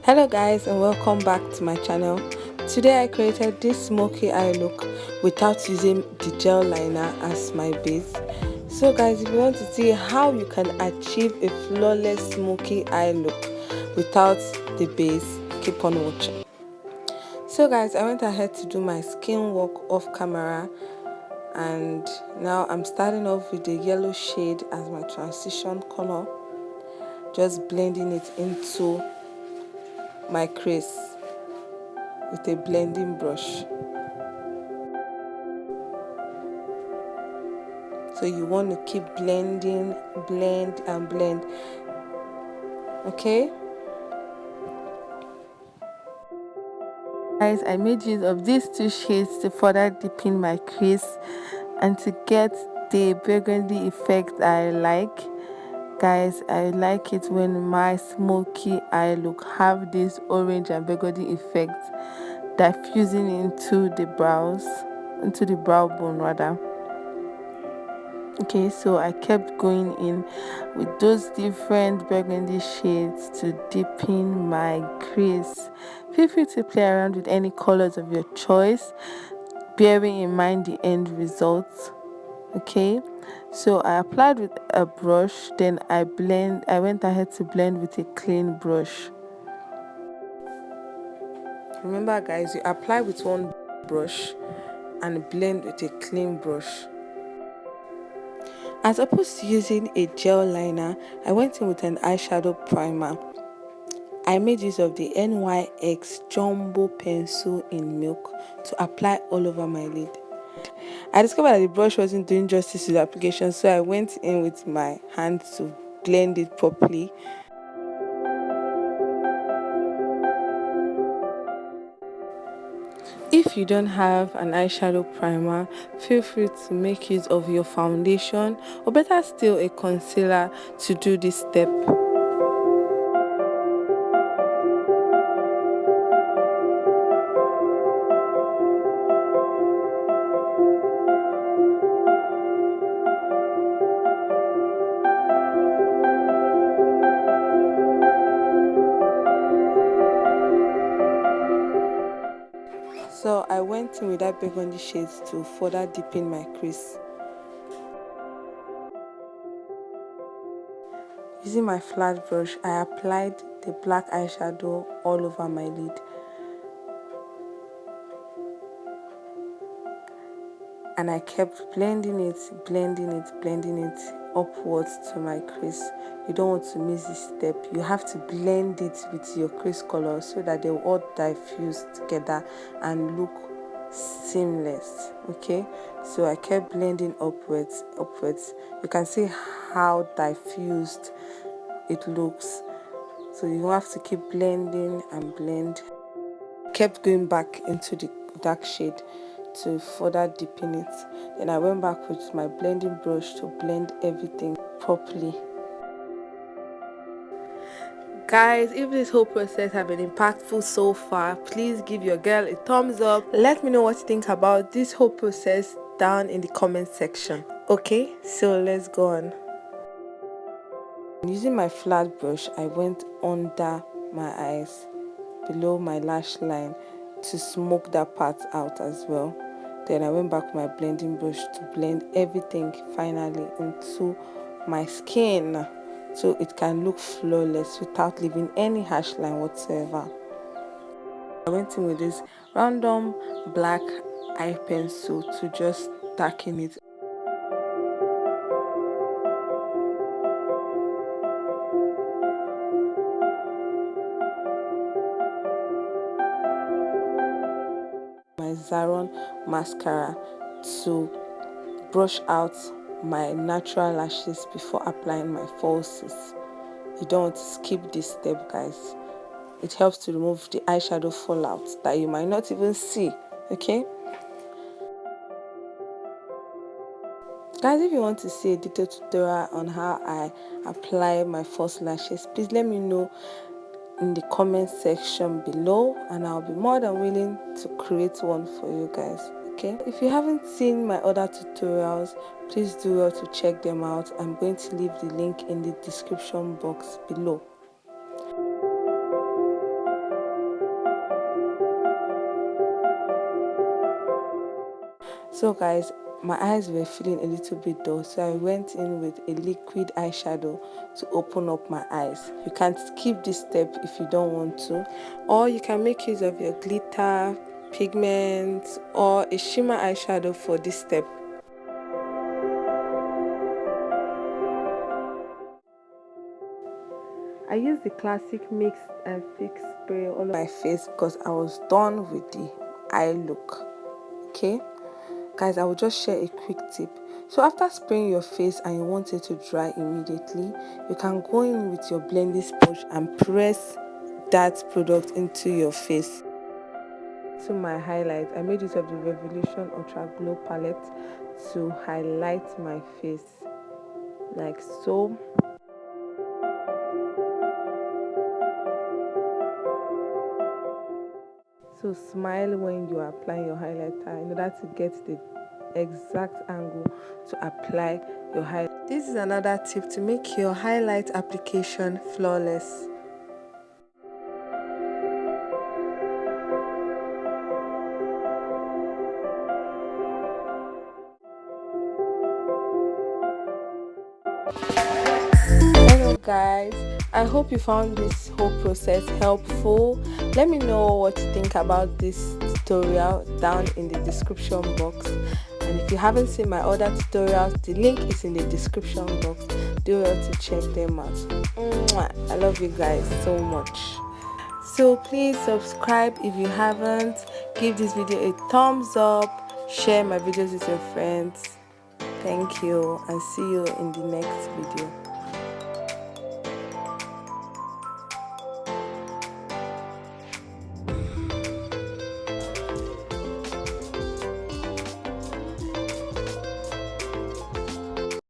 Hello guys, and welcome back to my channel. Today I created this smoky eye look without using the gel liner as my base. So guys, if you want to see how you can achieve a flawless smoky eye look without the base, keep on watching. So guys, I went ahead to do my skin work off camera, and now I'm starting off with the yellow shade as my transition color, just blending it into my crease with a blending brush. So you want to keep blending, blend and blend. Okay guys, I made use of these two shades to further deepen my crease and to get the burgundy effect I like. Guys, I like it when my smoky eye look have this orange and burgundy effect diffusing into the brows, into the brow bone rather. Okay, so I kept going in with those different burgundy shades to deepen my crease. Feel free to play around with any colors of your choice, bearing in mind the end result. Okay, so I applied with a brush, then I went ahead to blend with a clean brush. Remember guys, you apply with one brush and blend with a clean brush. As opposed to using a gel liner, I went in with an eyeshadow primer. I made use of the NYX Jumbo Pencil in Milk to apply all over my lid. I discovered that the brush wasn't doing justice to the application, so I went in with my hand to blend it properly. If you don't have an eyeshadow primer, feel free to make use of your foundation, or better still a concealer, to do this step. So I went in with that burgundy shades to further deepen my crease. Using my flat brush, I applied the black eyeshadow all over my lid. And I kept blending it upwards to my crease. You don't want to miss this step. You have to blend it with your crease color so that they will all diffuse together and look seamless. Okay, so I kept blending upwards. You can see how diffused it looks, so you have to keep blending and blend. Kept going back into the dark shade to further deepen it. Then I went back with my blending brush to blend everything properly. Guys, if this whole process has been impactful so far, please give your girl a thumbs up. Let me know what you think about this whole process down in the comment section. Okay, so let's go on. Using my flat brush, I went under my eyes, below my lash line, to smoke that part out as well. Then I went back with my blending brush to blend everything finally into my skin, so it can look flawless without leaving any harsh line whatsoever. I went in with this random black eye pencil to just darken it. My Zaron mascara to brush out my natural lashes before applying my falsies. You don't want to skip this step, guys. It helps to remove the eyeshadow fallout that you might not even see. Okay guys, if you want to see a detailed tutorial on how I apply my false lashes, please let me know in the comment section below, and I'll be more than willing to create one for you guys. Okay, if you haven't seen my other tutorials, please do well to check them out. I'm going to leave the link in the description box below. So guys, my eyes were feeling a little bit dull, so I went in with a liquid eyeshadow to open up my eyes. You can skip this step if you don't want to, or you can make use of your glitter, pigments, or a shimmer eyeshadow for this step. I used the classic mix and fix spray all over my face because I was done with the eye look. Okay guys, I will just share a quick tip. So after spraying your face and you want it to dry immediately, you can go in with your blending sponge and press that product into your face. To my highlight, I made use of the Revolution Ultra Glow palette to highlight my face like so. So smile when you are applying your highlighter in order to get the exact angle to apply your highlight. This is another tip to make your highlight application flawless. Hello guys, I hope you found this whole process helpful. Let me know what you think about this tutorial down in the description box, and if you haven't seen my other tutorials, the link is in the description box. Do well to check them out. I love you guys so much. So please subscribe if you haven't, give this video a thumbs up, share my videos with your friends. Thank you, and see you in the next video.